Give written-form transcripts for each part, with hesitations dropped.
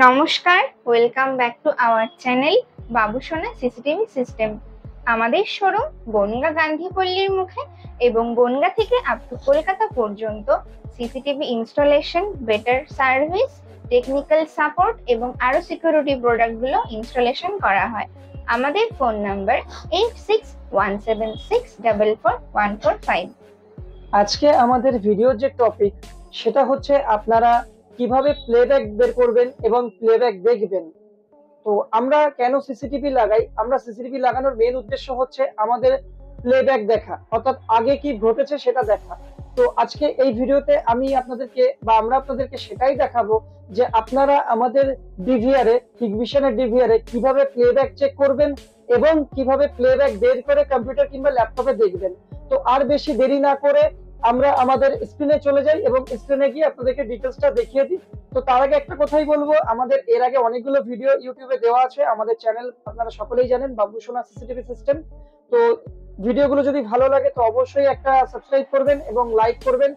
নমস্কার, welcome back to our channel Babusona CCTV system. আমাদের showroom Bongaon গান্ধীপল্লীর মুখে এবং বনগা থেকে আপ টু কলকাতা পর্যন্ত CCTV installation, better service, technical support এবং আরো সিকিউরিটি প্রোডাক্টগুলো ইনস্টলেশন করা হয়। আমাদের ফোন নাম্বার 8617644145। আজকে আমাদের ভিডিওর যে টপিক সেটা হচ্ছে আপনারা কিভাবে প্লেব্যাক বের করবেন এবং প্লেব্যাক দেখবেন। তো আমরা কেন সিসিটিভি লাগাই? আমরা সিসিটিভি লাগানোর মেইন উদ্দেশ্য হচ্ছে আমাদের প্লেব্যাক দেখা, অর্থাৎ আগে কি ঘটেছে সেটা দেখা। তো আজকে এই ভিডিওতে আমরা আপনাদেরকে সেটাই দেখাবো যে আপনারা আমাদের ডিভিআরে, হিগভিশনের ডিভিআরে কিভাবে প্লেব্যাক চেক করবেন এবং কিভাবে প্লেব্যাক বের করে কম্পিউটার কিংবা ল্যাপটপে দেখবেন। তো আর বেশি দেরি না করে আমরা আমাদের স্ক্রিনে চলে যাই এবং স্ক্রিনে গিয়ে আপনাদেরকে ডিটেলসটা দেখিয়ে দিই। তো তার আগে একটা কথাই বলবো, আমাদের এর আগে অনেকগুলো ভিডিও ইউটিউবে দেওয়া আছে। আমাদের চ্যানেল আপনারা সকলেই জানেন, বাবুসোনা সিসিটিভি সিস্টেম। তো ভিডিওগুলো যদি ভালো লাগে তো অবশ্যই একটা সাবস্ক্রাইব করবেন এবং লাইক করবেন,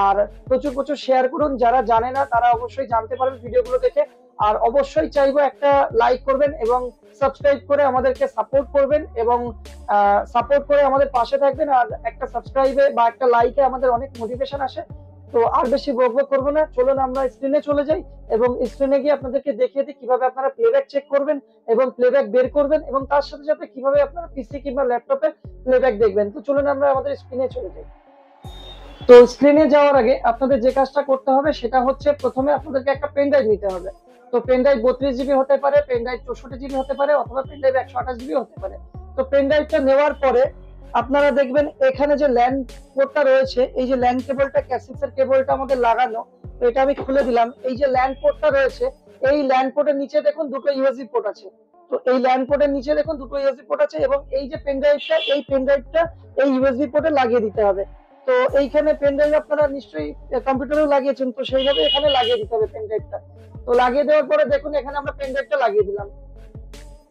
আর প্রচুর প্রচুর শেয়ার করুন। যারা জানে না তারা অবশ্যই জানতে পারবেন ভিডিওগুলো দেখে। আর অবশ্যই চাইবো একটা লাইক করবেন এবং সাবস্ক্রাইব করে আমাদেরকে সাপোর্ট করবেন এবং সাপোর্ট করে আমাদের পাশে থাকবেন। আর একটা সাবস্ক্রাইবে বা একটা লাইকে আমাদের অনেক মোটিভেশন আসে। তো আর বেশি বকবক করবো না, চলুন আমরা স্ক্রিনে চলে যাই এবং স্ক্রিনে গিয়ে আপনাদেরকে দেখিয়ে দিই কিভাবে আপনারা প্লেব্যাক চেক করবেন এবং প্লেব্যাক বের করবেন এবং তার সাথে সাথে কিভাবে আপনারা পিসি কিংবা ল্যাপটপে প্লেব্যাক দেখবেন। তো চলুন আমরা আমাদের স্ক্রিনে চলে যাই। তো স্ক্রিনে যাওয়ার আগে আপনাদের যে কাজটা করতে হবে সেটা হচ্ছে, প্রথমে আপনাদেরকে একটা পেন ড্রাইভ নিতে হবে। তো পেন ড্রাইভ 32 জিবি হতে পারে, পেন ড্রাইভ 64 জিবি হতে পারে, অথবা পেন ড্রাইভ 128 জিবি হতে পারে। তো পেন ড্রাইভটা নেওয়ার পরে আপনারা দেখবেন এখানে যে ল্যান পোর্টটা রয়েছে, এই যে ল্যান কেবলটা, ক্যাসিক্সের কেবলটা আমাদের লাগানো। তো এটা আমি খুলে দিলাম। এই যে ল্যান পোর্টটা রয়েছে, এই ল্যান পোর্টের নিচে দেখুন দুটো ইউএসবি পোর্ট আছে। তো এই ল্যান পোর্টের নিচে দেখুন দুটো ইউএসবি পোর্ট আছে এবং এই যে পেন ড্রাইভটা, এই পেন ড্রাইভটা এই ইউএসবি পোর্টে লাগিয়ে দিতে হবে। তো এইখানে পেন ড্রাইভ আপনারা নিশ্চয়ই কম্পিউটারেও লাগিয়েছেন, তো সেইভাবে এখানে লাগিয়ে দিতে হবে পেন ড্রাইভটা। তো লাগিয়ে দেওয়ার পরে দেখুন এখানে আমরা পেন ড্রাইভটা লাগিয়ে দিলাম।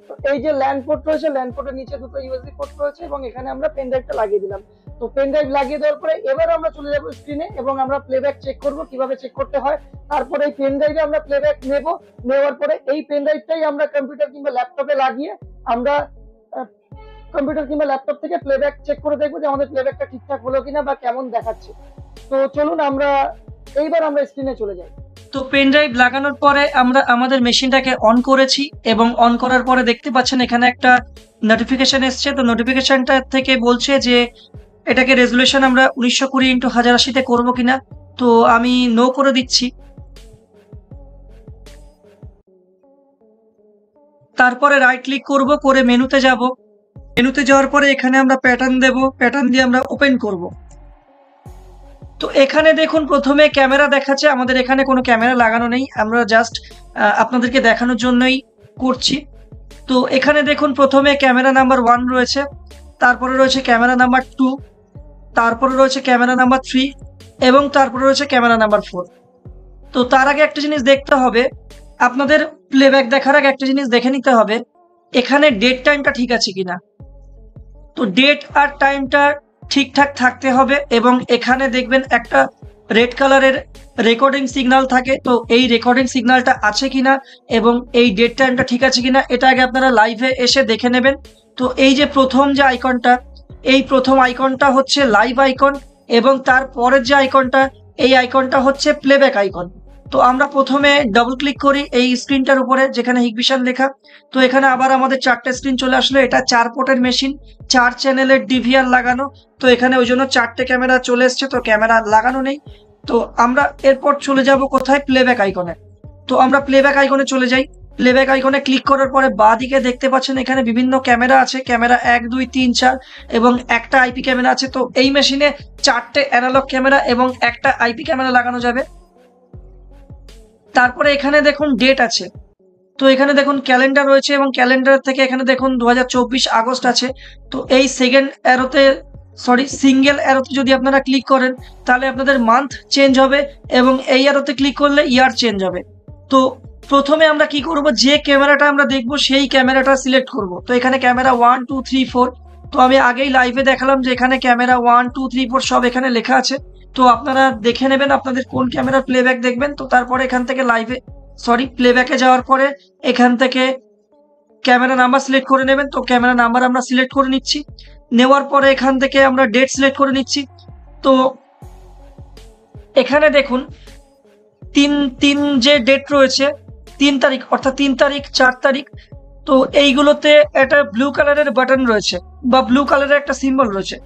তো এই যে ল্যান পোর্ট রয়েছে, ল্যান পোর্টের নিচে দুটো ইউএসবি পোর্ট রয়েছে এবং এখানে আমরা পেন ড্রাইভটা লাগিয়ে দিলাম। তো পেন ড্রাইভ লাগিয়ে দেওয়ার পরে এবার আমরা চলে যাব স্ক্রিনে এবং আমরা প্লেব্যাক চেক করব কিভাবে চেক করতে হয়। তারপরে এই পেন ড্রাইভে আমরা প্লেব্যাক নেওয়ার পরে এই পেন ড্রাইভটাই আমরা কম্পিউটার কিংবা ল্যাপটপে লাগিয়ে আমরা কম্পিউটার কিংবা ল্যাপটপ থেকে প্লেব্যাক চেক করে দেখবো যে আমাদের প্লেব্যাকটা ঠিকঠাক হলো কিনা বা কেমন দেখাচ্ছে। তো চলুন আমরা স্ক্রিনে চলে যাই। তো পেন ড্রাইভ লাগানোর পরে আমরা আমাদের মেশিনটাকে অন করেছি এবং অন করার পরে দেখতে পাচ্ছেন এখানে একটা নোটিফিকেশন এসছে। তো নোটিফিকেশনটা থেকে বলছে যে এটাকে রেজুলেশন আমরা 1920x1080 করবো কিনা। তো আমি নো করে দিচ্ছি। তারপরে রাইট ক্লিক করব, করে মেনুতে যাব। মেনুতে যাওয়ার পরে এখানে আমরা প্যাটার্ন দেব, প্যাটার্ন দিয়ে আমরা ওপেন করব। তো এখানে দেখুন প্রথমে ক্যামেরা দেখাচ্ছে, আমাদের এখানে কোনো ক্যামেরা লাগানো নেই, আমরা জাস্ট আপনাদেরকে দেখানোর জন্যই করছি। তো এখানে দেখুন প্রথমে ক্যামেরা নাম্বার 1 রয়েছে, তারপরে রয়েছে ক্যামেরা নাম্বার 2, তারপরে রয়েছে ক্যামেরা নাম্বার 3 এবং তারপরে রয়েছে ক্যামেরা নাম্বার 4। তো তার আগে একটা জিনিস দেখতে হবে, আপনাদের প্লেব্যাক দেখার আগে একটা জিনিস দেখে নিতে হবে এখানে ডেট টাইমটা ঠিক আছে কিনা। তো ডেট আর টাইমটা ঠিকঠাক থাকতে হবে এবং এখানে দেখবেন একটা রেড কালারের রেকর্ডিং সিগন্যাল থাকে। তো এই রেকর্ডিং সিগন্যালটা আছে কিনা এবং এই ডেট টাইমটা ঠিক আছে কিনা এটা আগে আপনারা লাইভে এসে দেখে নেবেন। তো এই যে প্রথম যে আইকনটা, এই প্রথম আইকনটা হচ্ছে লাইভ আইকন এবং তার পরের যে আইকনটা, এই আইকনটা হচ্ছে প্লেব্যাক আইকন। তো আমরা প্রথমে ডবল ক্লিক করি এই স্ক্রিনটার উপরে যেখানে হিগভিশন লেখা। তো এখানে আবার আমাদের 4টে স্ক্রিন চলে আসলো। এটা 4 পোর্টের মেশিন, 4 চ্যানেলের ডিভিআর লাগানো। তো এখানে ওই জন্য 4টে ক্যামেরা চলে এসছে, তো ক্যামেরা লাগানো নেই। তো আমরা এরপর চলে যাব কোথায়, প্লেব্যাক আইকনে। তো আমরা প্লেব্যাক আইকনে চলে যাই। প্লেব্যাক আইকনে ক্লিক করার পরে বাঁ দিকে দেখতে পাচ্ছেন এখানে বিভিন্ন ক্যামেরা আছে, ক্যামেরা 1 2 3 4 এবং একটা আইপি ক্যামেরা আছে। তো এই মেশিনে 4টে অ্যানালগ ক্যামেরা এবং একটা আইপি ক্যামেরা লাগানো যাবে। তারপরে এখানে দেখুন ডেট আছে। তো এখানে দেখুন ক্যালেন্ডার রয়েছে এবং ক্যালেন্ডার থেকে এখানে দেখুন 2024 আগস্ট আছে। তো এই সিঙ্গেল অ্যারোতে যদি আপনারা ক্লিক করেন তাহলে আপনাদের মান্থ চেঞ্জ হবে এবং এই অ্যারোতে ক্লিক করলে ইয়ার চেঞ্জ হবে। তো প্রথমে আমরা কি করব, যে ক্যামেরাটা আমরা দেখব সেই ক্যামেরাটা সিলেক্ট করব। তো এখানে ক্যামেরা 1 2 3 4। তো আমি আগেই লাইভে দেখালাম যে এখানে ক্যামেরা 1 2 3 4 সব এখানে লেখা আছে। তো আপনারা দেখে নেবেন আপনাদের কোন ক্যামেরার প্লেব্যাক দেখবেন। তো তারপরে এখান থেকে লাইভে প্লেব্যাকে যাওয়ার পরে এখান থেকে ক্যামেরা নাম্বার সিলেক্ট করে নেবেন। তো ক্যামেরা নাম্বার আমরা সিলেক্ট করে নিচ্ছি, নেওয়ার পরে এখান থেকে আমরা ডেট সিলেক্ট করে নিচ্ছি। তো এখানে দেখুন তিন যে ডেট রয়েছে, 3 তারিখ অর্থাৎ 3 তারিখ 4 তারিখ, তো এইগুলোতে একটা ব্লু কালারের বাটন রয়েছে বা ব্লু কালারের একটা সিম্বল রয়েছে।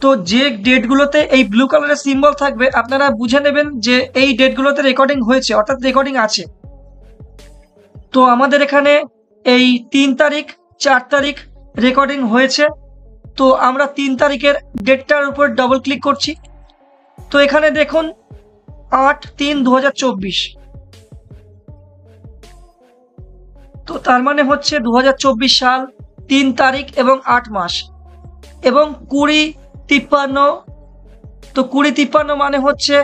তো যে ডেটগুলোতে এই ব্লু কালারের সিম্বল থাকবে আপনারা বুঝে নেবেন যে এই ডেটগুলোতে রেকর্ডিং হয়েছে অর্থাৎ রেকর্ডিং আছে। তো আমাদের এখানে এই 3 তারিখ 4 তারিখ রেকর্ডিং হয়েছে। তো আমরা 3 তারিখের ডেটটার উপর ডবল ক্লিক করছি। তো এখানে দেখুন 8/3/2024, তো তার মানে হচ্ছে 2024 সাল 3 তারিখ এবং 8 মাস এবং 20:53। তো 20:53 মানে হচ্ছে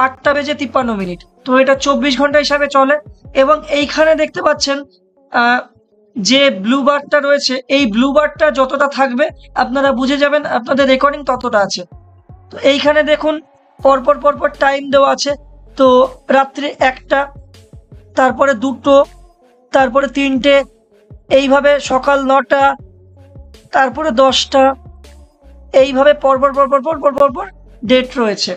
8:53। তো এটা 24 ঘন্টা হিসাবে চলে। এবং এইখানে দেখতে পাচ্ছেন যে ব্লু বারটা রয়েছে, এই ব্লু বারটা যতটা থাকবে আপনারা বুঝে যাবেন আপনাদের রেকর্ডিং ততটা আছে। তো এইখানে দেখুন পরপর পরপর টাইম দেওয়া আছে। তো রাত্রি 1টা, তারপরে 2টো, তারপরে 3টে, এইভাবে সকাল 9টা, তারপরে 10টা, এইভাবে পরপর পরপর পরপর পরপর ডেট রয়েছে।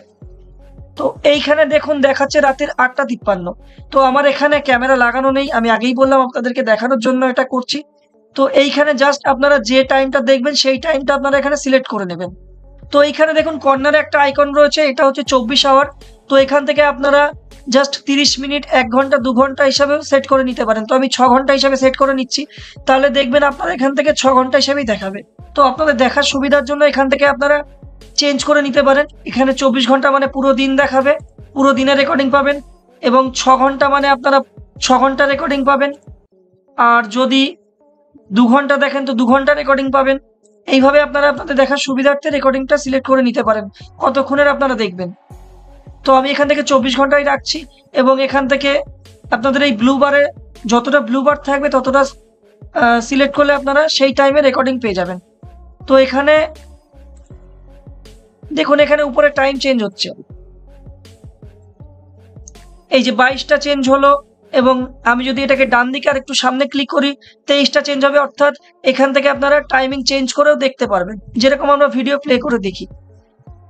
তো এইখানে দেখুন দেখাচ্ছে রাতের 8:53। তো আমার এখানে ক্যামেরা লাগানো নেই, আমি আগেই বললাম আপনাদেরকে দেখানোর জন্য এটা করছি। তো এইখানে জাস্ট আপনারা যে টাইমটা দেখবেন সেই টাইমটা আপনারা এখানে সিলেক্ট করে নেবেন। তো এইখানে দেখুন কর্নারে একটা আইকন রয়েছে, এটা হচ্ছে 24 আওয়ার। তো এখান থেকে আপনারা জাস্ট 30 মিনিট, 1 ঘন্টা, 2 ঘন্টা হিসাবেও সেট করে নিতে পারেন। তো আমি 6 ঘন্টা হিসাবে সেট করে নিচ্ছি, তাহলে দেখবেন আপনারা এখান থেকে 6 ঘন্টা হিসাবেই দেখাবে। তো আপনাদের দেখার সুবিধার জন্য এখান থেকে আপনারা চেঞ্জ করে নিতে পারেন। এখানে 24 ঘন্টা মানে পুরো দিন দেখাবে, পুরো দিনের রেকর্ডিং পাবেন, এবং 6 ঘন্টা মানে আপনারা 6 ঘন্টা রেকর্ডিং পাবেন। আর যদি 2 ঘন্টা দেখেন তো 2 ঘন্টা রেকর্ডিং পাবেন। এইভাবে আপনারা আপনাদের দেখার সুবিধার্থে রেকর্ডিংটা সিলেক্ট করে নিতে পারেন কতক্ষণের আপনারা দেখবেন। তো আমি এখান থেকে 24 ঘন্টায় রাখছি, এবং এখান থেকে আপনাদের এই ব্লু বারে যতটা ব্লু বার থাকবে ততটা সিলেক্ট করলে আপনারা সেই টাইমে রেকর্ডিং পেয়ে যাবেন। তো এখানে দেখুন এখানে উপরে টাইম চেঞ্জ হচ্ছে, এই যে 22টা চেঞ্জ হলো, এবং আমি যদি এটাকে ডান দিকে আর একটু সামনে ক্লিক করি 23টা চেঞ্জ হবে। অর্থাৎ এখান থেকে আপনারা টাইমিং চেঞ্জ করেও দেখতে পারবেন, যেরকম আমরা ভিডিও প্লে করে দেখি।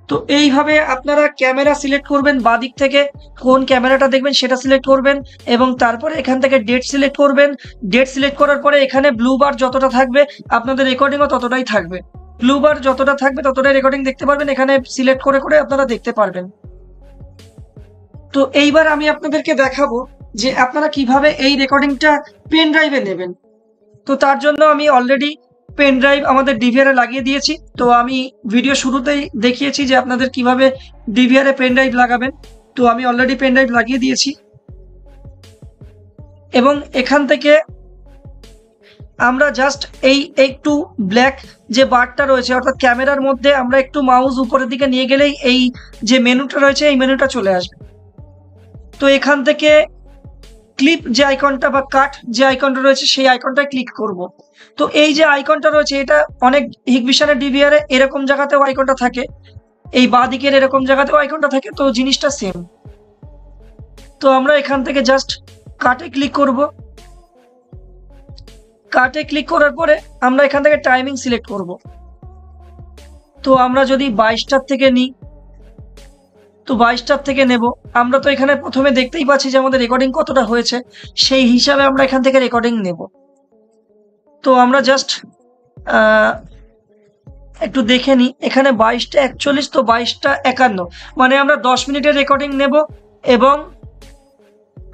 তো এইভাবে আপনারা ক্যামেরা সিলেক্ট করবেন, বাদিক থেকে কোন ক্যামেরাটা দেখবেন সেটা সিলেক্ট করবেন, এবং তারপরে এখান থেকে ডেট সিলেক্ট করবেন। ডেট সিলেক্ট করার পরে এখানে ব্লু বার যতটা থাকবে আপনাদের রেকর্ডিংও ততটাই থাকবে। ব্লু বার যতটা থাকবে ততটাই রেকর্ডিং দেখতে পারবেন, এখানে সিলেক্ট করে করে আপনারা দেখতে পারবেন। তো এইবার আমি আপনাদেরকে দেখাবো যে আপনারা কিভাবে এই রেকর্ডিংটা পেন ড্রাইভে নেবেন। তো তার জন্য আমি অলরেডি পেন ড্রাইভ আমাদের ডিভিআরে লাগিয়ে দিয়েছি। তো আমি ভিডিও শুরুতেই দেখিয়েছি যে আপনাদের কিভাবে ডিভিআরে পেন ড্রাইভ লাগাবেন। তো আমি অলরেডি পেন ড্রাইভ লাগিয়ে দিয়েছি, এবং এখান থেকে আমরা জাস্ট এই একটু ব্ল্যাক যে বারটা রয়েছে অর্থাৎ ক্যামেরার মধ্যে আমরা একটু মাউস উপরের দিকে নিয়ে গেলেই এই যে মেনুটা রয়েছে এই মেনুটা চলে আসবে। তো এখান থেকে ক্লিপ যে আইকনটা বা কাট যে আইকনটা রয়েছে সেই আইকনটায় ক্লিক করব। তো এই যে আইকনটা রয়েছে এটা অনেক হিগবিশনের ডিভিআরে এরকম জায়গাতেও আইকনটা থাকে, এই বাঁ দিকের এরকম জায়গাতেও আইকনটা থাকে, তো জিনিসটা সেম। তো আমরা এখান থেকে জাস্ট কাটে ক্লিক করব। কাটে ক্লিক করার পরে আমরা এখান থেকে টাইমিং সিলেক্ট করব। তো আমরা যদি 22টার থেকে নিই তো 22টার থেকে নেব। আমরা তো এখানে প্রথমে দেখতেই পাচ্ছি যে আমাদের রেকর্ডিং কতটা হয়েছে, সেই হিসাবে আমরা এখান থেকে রেকর্ডিং নেব। তো আমরা জাস্ট একটু দেখে নিই, এখানে 22টা 41, তো 22টা 51, মানে আমরা 10 মিনিটের রেকর্ডিং নেব। এবং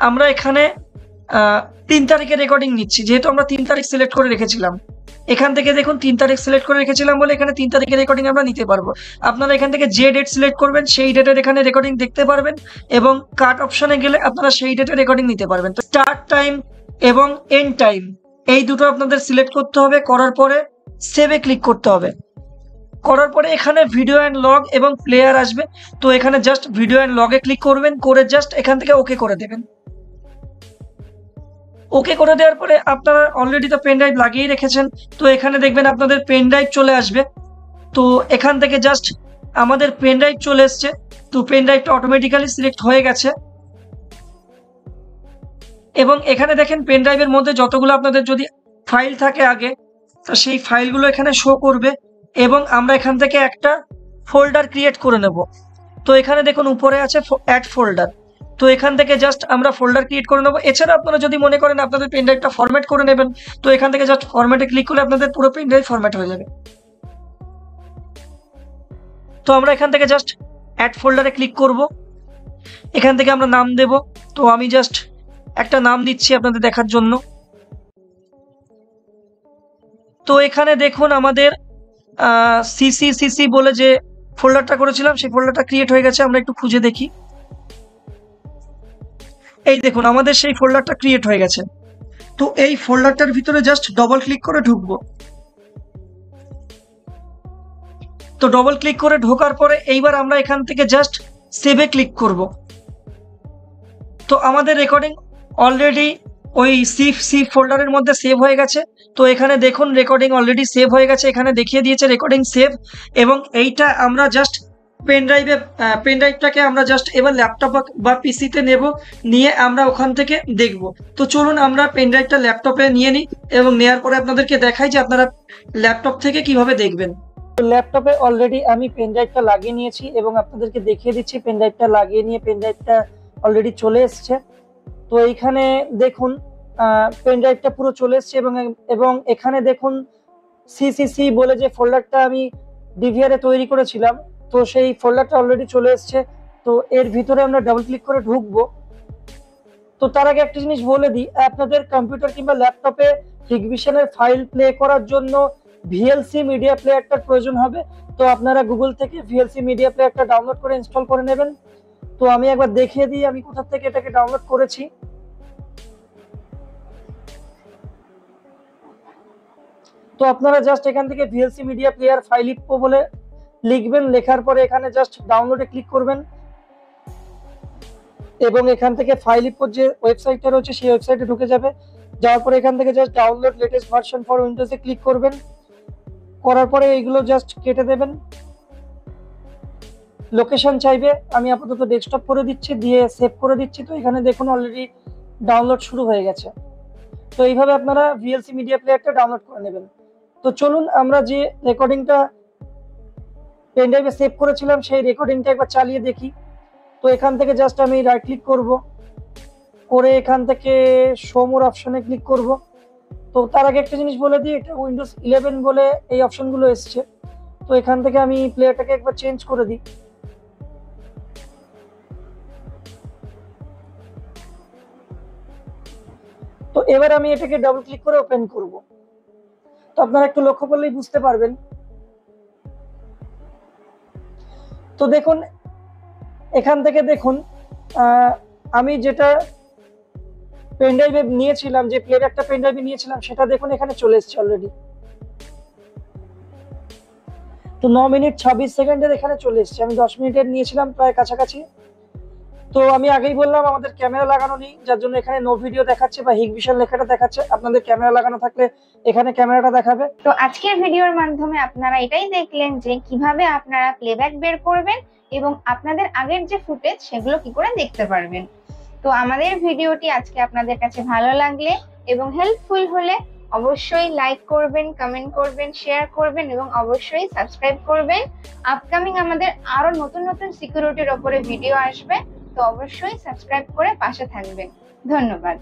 আমরা এখানে 3 তারিখের রেকর্ডিং নিচ্ছি, যেহেতু আমরা 3 তারিখ সিলেক্ট করে রেখেছিলাম। এখান থেকে দেখুন 3 তারিখ সিলেক্ট করে রেখেছিলাম বলে এখানে 3 তারিখের রেকর্ডিং আমরা নিতে পারবো। আপনারা এখান থেকে যে ডেট সিলেক্ট করবেন সেই ডেটের এখানে রেকর্ডিং দেখতে পারবেন, এবং কাট অপশনে গেলে আপনারা সেই ডেটের রেকর্ডিং নিতে পারবেন। তো স্টার্ট টাইম এবং এন্ড টাইম এই দুটো আপনাদের সিলেক্ট করতে হবে, করার পরে সেভে ক্লিক করতে হবে। করার পরে এখানে ভিডিও অ্যান্ড লগ এবং প্লেয়ার আসবে। তো এখানে জাস্ট ভিডিও অ্যান্ড লগে ক্লিক করবেন, করে জাস্ট এখান থেকে ওকে করে দেবেন। ওকে করে দেওয়ার পরে আপনারা অলরেডি তো পেন ড্রাইভ লাগিয়ে রেখেছেন, তো এখানে দেখবেন আপনাদের পেন ড্রাইভ চলে আসবে। তো এখান থেকে জাস্ট আমাদের পেন ড্রাইভ চলে এসছে, তো পেন ড্রাইভটা অটোমেটিক্যালি সিলেক্ট হয়ে গেছে। এবং এখানে দেখেন পেন ড্রাইভের মধ্যে যতগুলো আপনাদের যদি ফাইল থাকে আগে, তো সেই ফাইলগুলো এখানে শো করবে এবং আমরা এখান থেকে একটা ফোল্ডার ক্রিয়েট করে নেব। তো এখানে দেখুন উপরে আছে অ্যাড ফোল্ডার, তো এখান থেকে জাস্ট আমরা ফোল্ডার ক্রিয়েট করে নেবো। এছাড়া আপনারা যদি মনে করেন আপনাদের পেন ড্রাইভটা ফরম্যাট করে নেবেন, তো এখান থেকে জাস্ট ফরম্যাটে ক্লিক করলে আপনাদের পুরো পেন ড্রাইভ ফরম্যাট হয়ে যাবে। তো আমরা এখান থেকে জাস্ট অ্যাড ফোল্ডারে ক্লিক করব, এখান থেকে আমরা নাম দেব। তো আমি জাস্ট একটা নাম দিচ্ছি আপনাদের দেখার জন্য। তো এখানে দেখুন আমাদের সিসি বলে যে ফোল্ডারটা করেছিলাম সেই ফোল্ডারটা ক্রিয়েট হয়ে গেছে। আমরা একটু খুঁজে দেখি, এই দেখুন আমাদের সেই ফোল্ডারটা ক্রিয়েট হয়ে গেছে। তো এই ফোল্ডারটার ভিতরে জাস্ট ডবল ক্লিক করে ঢুকবো। তো ডবল ক্লিক করে ঢোকার পরে এইবার আমরা এখান থেকে জাস্ট সেভে ক্লিক করব। তো আমাদের রেকর্ডিং অলরেডি ওই সি ফোল্ডারের মধ্যে সেভ হয়ে গেছে। তো এখানে দেখুন রেকর্ডিং অলরেডি সেভ হয়ে গেছে, এখানে দেখিয়ে দিয়েছে রেকর্ডিং সেভ। এবং এইটা আমরা জাস্ট পেন ড্রাইভটাকে আমরা জাস্ট এবার ল্যাপটপ বা পিসিতে নেব, নিয়ে আমরা ওখান থেকে দেখব। তো চলুন আমরা পেন ড্রাইভটা ল্যাপটপে নিয়ে নিই এবং নেওয়ার পরে আপনাদেরকে দেখাই যে আপনারা ল্যাপটপ থেকে কিভাবে দেখবেন। ল্যাপটপে অলরেডি আমি পেন ড্রাইভটা লাগিয়ে নিয়েছি এবং আপনাদেরকে দেখিয়ে দিচ্ছি পেন ড্রাইভটা লাগিয়ে নিয়ে পেন ড্রাইভটা অলরেডি চলে এসছে। তো এইখানে দেখুন পেন ড্রাইভটা পুরো চলে এসছে এবং এখানে দেখুন সিসি বলে যে ফোল্ডারটা আমি ডিভিআরে তৈরি করেছিলাম, তো সেই ফোল্ডারটা অলরেডি চলে এসছে। তো এর ভিতরে আমরা ডাবল ক্লিক করে ঢুকবো। তো তার আগে একটা জিনিস বলে দিই, আপনাদের কম্পিউটার কিংবা ল্যাপটপে হিগভিশনের ফাইল প্লে করার জন্য ভিএলসি মিডিয়া প্লেয়ারটার প্রয়োজন হবে। তো আপনারা গুগল থেকে ভিএলসি মিডিয়া প্লেয়ারটা ডাউনলোড করে ইনস্টল করে নেবেন। তো আমি একবার দেখিয়ে দিই আমি কোথা থেকে এটাকে ডাউনলোড করেছি। তো আপনারা জাস্ট এখান থেকে ভিএলসি মিডিয়া প্লেয়ার ফাইলিপো বলে লিখবেন, লেখার পরে এখানে জাস্ট ডাউনলোডে ক্লিক করবেন এবং এখান থেকে ফাইলিপোর যে ওয়েবসাইটটা রয়েছে সেই ওয়েবসাইটে ঢুকে যাবে। যাওয়ার পরে এখান থেকে just download latest version for উইন্ডোজে ক্লিক করবেন, করার পরে এইগুলো জাস্ট কেটে দেবেন। লোকেশন চাইবে, আমি আপাতত ডেস্কটপ করে দিচ্ছি, দিয়ে সেভ করে দিচ্ছি। তো এখানে দেখুন অলরেডি ডাউনলোড শুরু হয়ে গেছে। তো এইভাবে আপনারা ভিএলসি মিডিয়া প্লেয়ারটা ডাউনলোড করে নেবেন। তো চলুন আমরা যে রেকর্ডিংটা পেন ড্রাইভে সেভ করেছিলাম সেই রেকর্ডিংটা একবার চালিয়ে দেখি। তো এখান থেকে জাস্ট আমি রাইট ক্লিক করব, করে এখান থেকে শো মোর অপশনে ক্লিক করব। তো তার আগে একটা জিনিস বলে দিই, এটা উইন্ডোজ 11 বলে এই অপশনগুলো এসছে। তো এখান থেকে আমি প্লেয়ারটাকে একবার চেঞ্জ করে দিই। তো এবার আমি এটাকে ডাবল ক্লিক করে ওপেন করব। তো আপনারা একটু লক্ষ্য করলেই বুঝতে পারবেন। তো দেখুন এখান থেকে দেখুন আমি যেটা পেন ড্রাইভে নিয়েছিলাম, যে প্লেব্যাকটা পেন ড্রাইভে নিয়েছিলাম সেটা দেখুন এখানে চলে এসেছে অলরেডি। তো 9 মিনিট 26 সেকেন্ডের এখানে চলে এসেছে। আমি 10 মিনিটের নিয়েছিলাম প্রায় কাছাকাছি। তো আমি আগেই বললাম আমাদের ক্যামেরা লাগানো নেই, যার জন্য এখানে নো ভিডিও দেখাচ্ছে বা হিগভিশন লেখাটা দেখাচ্ছে। আপনাদের ক্যামেরা লাগানো থাকলে এখানে ক্যামেরাটা দেখাবে। তো আজকের ভিডিওর মাধ্যমে আপনারা এটাই দেখলেন যে কিভাবে আপনারা প্লেব্যাক বের করবেন এবং আপনাদের আগের যে ফুটেজ সেগুলো কি করে দেখতে পারবেন। তো আমাদের ভিডিওটি আজকে আপনাদের কাছে ভালো লাগলে এবং হেল্পফুল হলে অবশ্যই লাইক করবেন, কমেন্ট করবেন, শেয়ার করবেন এবং অবশ্যই সাবস্ক্রাইব করবেন। আপকামিং আমাদের আরো নতুন নতুন সিকিউরিটির উপরে ভিডিও আসবে, তো অবশ্যই সাবস্ক্রাইব করে পাশে থাকবেন। ধন্যবাদ।